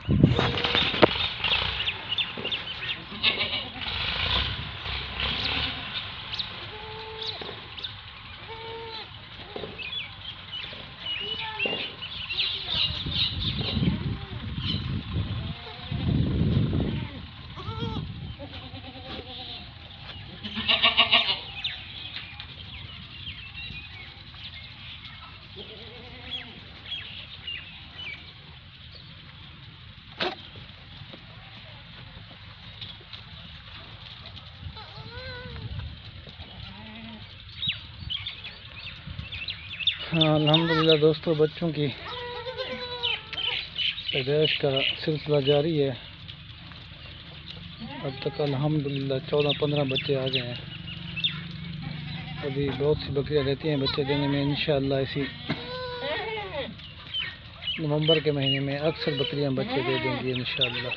हाँ अल्हम्दुलिल्लाह दोस्तों, बच्चों की पैदाइश का सिलसिला जारी है। अब तक अल्हम्दुलिल्लाह 14-15 बच्चे आ गए हैं। अभी बहुत सी बकरियां रहती हैं बच्चे देने में। इंशाअल्लाह इसी नवंबर के महीने में अक्सर बकरियां बच्चे दे देंगी इंशाअल्लाह।